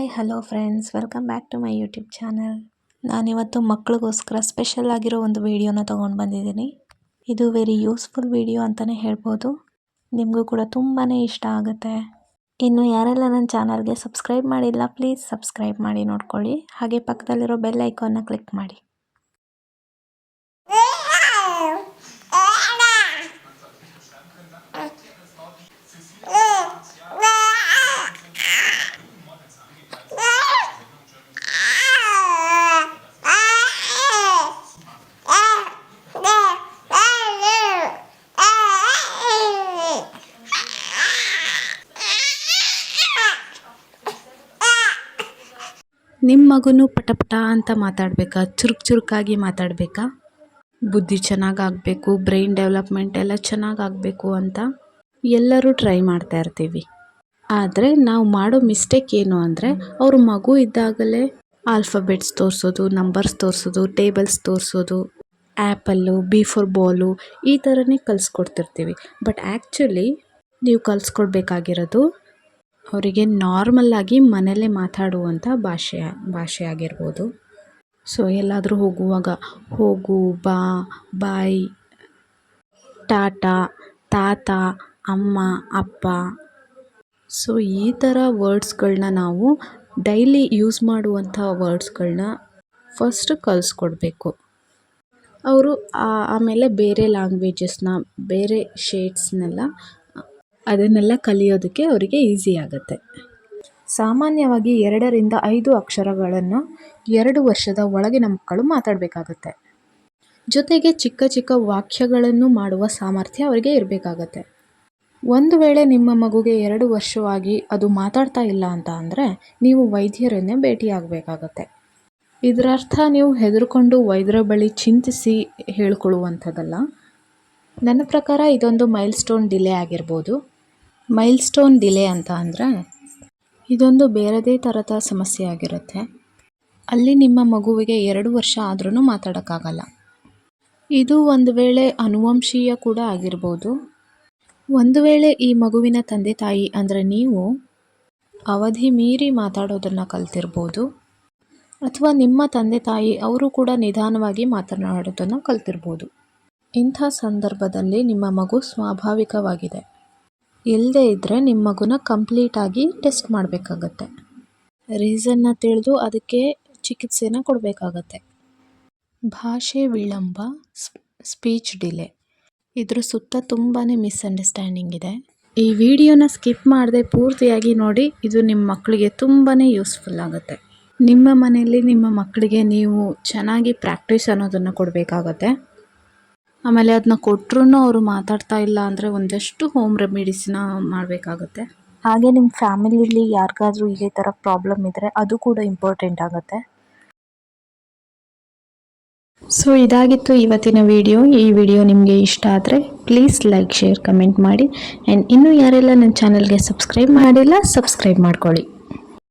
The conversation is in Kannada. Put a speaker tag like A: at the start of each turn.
A: Hi hello friends, welcome back to my YouTube channel. ನಾನಿವತ್ತು ಮಕ್ಕಳಿಗೋಸ್ಕರ ಸ್ಪೆಷಲ್ ಆಗಿರೋ ಒಂದು ವಿಡಿಯೋನ ತೊಗೊಂಡು ಬಂದಿದ್ದೀನಿ. ಇದು ವೆರಿ ಯೂಸ್ಫುಲ್ ವಿಡಿಯೋ ಅಂತಲೇ ಹೇಳ್ಬೋದು. ನಿಮಗೂ ಕೂಡ ತುಂಬಾ ಇಷ್ಟ ಆಗುತ್ತೆ. ಇನ್ನು ಯಾರೆಲ್ಲ ನನ್ನ ಚಾನಲ್ಗೆ ಸಬ್ಸ್ಕ್ರೈಬ್ ಮಾಡಿಲ್ಲ, ಪ್ಲೀಸ್ ಸಬ್ಸ್ಕ್ರೈಬ್ ಮಾಡಿ ನೋಡ್ಕೊಳ್ಳಿ. ಹಾಗೆ ಪಕ್ಕದಲ್ಲಿರೋ ಬೆಲ್ ಐಕಾನ್ನ ಕ್ಲಿಕ್ ಮಾಡಿ. ನಿಮ್ಮ ಮಗುನು ಪಟಪಟ ಅಂತ ಮಾತಾಡಬೇಕಾ, ಚುರುಕಾಗಿ ಮಾತಾಡಬೇಕಾ, ಬುದ್ಧಿ ಚೆನ್ನಾಗಾಗಬೇಕು, ಬ್ರೈನ್ ಡೆವಲಪ್ಮೆಂಟ್ ಎಲ್ಲ ಚೆನ್ನಾಗಾಗಬೇಕು ಅಂತ ಎಲ್ಲರೂ ಟ್ರೈ ಮಾಡ್ತಾ ಇರ್ತೀವಿ. ಆದರೆ ನಾವು ಮಾಡೋ ಮಿಸ್ಟೇಕ್ ಏನು ಅಂದರೆ, ಅವರು ಮಗು ಇದ್ದಾಗಲೇ ಆಲ್ಫಾಬೆಟ್ಸ್ ತೋರಿಸೋದು, ನಂಬರ್ಸ್ ತೋರಿಸೋದು, ಟೇಬಲ್ಸ್ ತೋರಿಸೋದು, ಆ್ಯಪಲ್ಲು, ಬಿ ಫಾರ್ ಬಾಲು ಈ ಥರನೇ ಕಲಿಸ್ಕೊಡ್ತಿರ್ತೀವಿ. ಬಟ್ ಆ್ಯಕ್ಚುಲಿ ನೀವು ಕಲಿಸ್ಕೊಡ್ಬೇಕಾಗಿರೋದು ಅವರಿಗೆ ನಾರ್ಮಲ್ಲಾಗಿ ಮನೆಯಲ್ಲೇ ಮಾತಾಡುವಂಥ ಭಾಷೆ ಆಗಿರ್ಬೋದು. ಸೊ ಎಲ್ಲಾದರೂ ಹೋಗುವಾಗ ಹೋಗು, ಬಾ, ಬಾಯ್, ಟಾಟಾ, ತಾತ, ಅಮ್ಮ, ಅಪ್ಪ, ಸೊ ಈ ಥರ ವರ್ಡ್ಸ್ಗಳನ್ನ ನಾವು ಡೈಲಿ ಯೂಸ್ ಮಾಡುವಂಥ ವರ್ಡ್ಸ್ಗಳನ್ನ ಫಸ್ಟ್ ಕಲಿಸ್ಕೊಡ್ಬೇಕು. ಅವರು ಆಮೇಲೆ ಬೇರೆ ಲ್ಯಾಂಗ್ವೇಜಸ್ನ, ಬೇರೆ ಶೇಡ್ಸ್ನೆಲ್ಲ ಅದನ್ನೆಲ್ಲ ಕಲಿಯೋದಕ್ಕೆ ಅವರಿಗೆ ಈಸಿ ಆಗುತ್ತೆ. ಸಾಮಾನ್ಯವಾಗಿ 2 ರಿಂದ 5 ಅಕ್ಷರಗಳನ್ನು 2 ವರ್ಷದ ಒಳಗಿನ ಮಕ್ಕಳು ಮಾತಾಡಬೇಕಾಗತ್ತೆ. ಜೊತೆಗೆ ಚಿಕ್ಕ ಚಿಕ್ಕ ವಾಕ್ಯಗಳನ್ನು ಮಾಡುವ ಸಾಮರ್ಥ್ಯ ಅವರಿಗೆ ಇರಬೇಕಾಗತ್ತೆ. ಒಂದು ವೇಳೆ ನಿಮ್ಮ ಮಗುಗೆ 2 ವರ್ಷವಾಗಿ ಅದು ಮಾತಾಡ್ತಾ ಇಲ್ಲ ಅಂತ ಅಂದರೆ ನೀವು ವೈದ್ಯರನ್ನೇ ಭೇಟಿಯಾಗಬೇಕಾಗತ್ತೆ. ಇದರರ್ಥ ನೀವು ಹೆದರ್ಕೊಂಡು ವೈದ್ಯರ ಬಳಿ ಚಿಂತಿಸಿ ಹೇಳ್ಕೊಳ್ಳುವಂಥದ್ದಲ್ಲ. ನನ್ನ ಪ್ರಕಾರ ಇದೊಂದು ಮೈಲ್ಸ್ಟೋನ್ ಡಿಲೇ ಆಗಿರ್ಬೋದು. ಮೈಲ್ಸ್ಟೋನ್ ಡಿಲೇ ಅಂತ ಅಂದರೆ ಇದೊಂದು ಬೇರೆದೇ ಥರದ ಸಮಸ್ಯೆ ಆಗಿರುತ್ತೆ. ಅಲ್ಲಿ ನಿಮ್ಮ ಮಗುವಿಗೆ 2 ವರ್ಷ ಆದ್ರೂ ಮಾತಾಡೋಕ್ಕಾಗಲ್ಲ. ಇದು ಒಂದು ವೇಳೆ ಅನುವಂಶೀಯ ಕೂಡ ಆಗಿರ್ಬೋದು. ಒಂದು ವೇಳೆ ಈ ಮಗುವಿನ ತಂದೆ ತಾಯಿ ಅಂದರೆ ನೀವು ಅವಧಿ ಮೀರಿ ಮಾತಾಡೋದನ್ನು ಕಲ್ತಿರ್ಬೋದು, ಅಥವಾ ನಿಮ್ಮ ತಂದೆ ತಾಯಿ ಅವರು ಕೂಡ ನಿಧಾನವಾಗಿ ಮಾತನಾಡೋದನ್ನು ಕಲ್ತಿರ್ಬೋದು. ಇಂಥ ಸಂದರ್ಭದಲ್ಲಿ ನಿಮ್ಮ ಮಗು ಸ್ವಾಭಾವಿಕವಾಗಿದೆ. ಇಲ್ಲದೇ ಇದ್ದರೆ ನಿಮ್ಮ ಮಗುನ ಕಂಪ್ಲೀಟಾಗಿ ಟೆಸ್ಟ್ ಮಾಡಬೇಕಾಗತ್ತೆ. ರೀಸನ್ನ ತಿಳಿದು ಅದಕ್ಕೆ ಚಿಕಿತ್ಸೆನ ಕೊಡಬೇಕಾಗತ್ತೆ. ಭಾಷೆ ವಿಳಂಬ, ಸ್ಪೀಚ್ ಡಿಲೇ, ಇದ್ರ ಸುತ್ತ ತುಂಬಾ ಮಿಸ್ಅಂಡರ್ಸ್ಟ್ಯಾಂಡಿಂಗ್ ಇದೆ. ಈ ವಿಡಿಯೋನ ಸ್ಕಿಪ್ ಮಾಡದೆ ಪೂರ್ತಿಯಾಗಿ ನೋಡಿ. ಇದು ನಿಮ್ಮ ಮಕ್ಕಳಿಗೆ ತುಂಬಾ ಯೂಸ್ಫುಲ್ ಆಗುತ್ತೆ. ನಿಮ್ಮ ಮನೆಯಲ್ಲಿ ನಿಮ್ಮ ಮಕ್ಕಳಿಗೆ ನೀವು ಚೆನ್ನಾಗಿ ಪ್ರಾಕ್ಟೀಸ್ ಅನ್ನೋದನ್ನು ಕೊಡಬೇಕಾಗತ್ತೆ. ಆಮೇಲೆ ಅದನ್ನ ಕೊಟ್ಟರೂ ಅವರು ಮಾತಾಡ್ತಾ ಇಲ್ಲ ಅಂದರೆ ಒಂದಷ್ಟು ಹೋಮ್ ರೆಮಿಡೀಸ್ನ ಮಾಡಬೇಕಾಗತ್ತೆ. ಹಾಗೆ ನಿಮ್ಮ ಫ್ಯಾಮಿಲಿಯಲ್ಲಿ ಯಾರಿಗಾದ್ರೂ ಇದೇ ಥರ ಪ್ರಾಬ್ಲಮ್ ಇದ್ದರೆ ಅದು ಕೂಡ ಇಂಪಾರ್ಟೆಂಟ್ ಆಗುತ್ತೆ. ಸೊ ಇದಾಗಿತ್ತು ಇವತ್ತಿನ ವಿಡಿಯೋ. ಈ ವಿಡಿಯೋ ನಿಮಗೆ ಇಷ್ಟ ಆದರೆ ಪ್ಲೀಸ್ ಲೈಕ್, ಶೇರ್, ಕಮೆಂಟ್ ಮಾಡಿ. ಆ್ಯಂಡ್ ಇನ್ನೂ ಯಾರೆಲ್ಲ ನನ್ನ ಚಾನಲ್ಗೆ ಸಬ್ಸ್ಕ್ರೈಬ್ ಮಾಡಿಲ್ಲ, ಸಬ್ಸ್ಕ್ರೈಬ್ ಮಾಡ್ಕೊಳ್ಳಿ.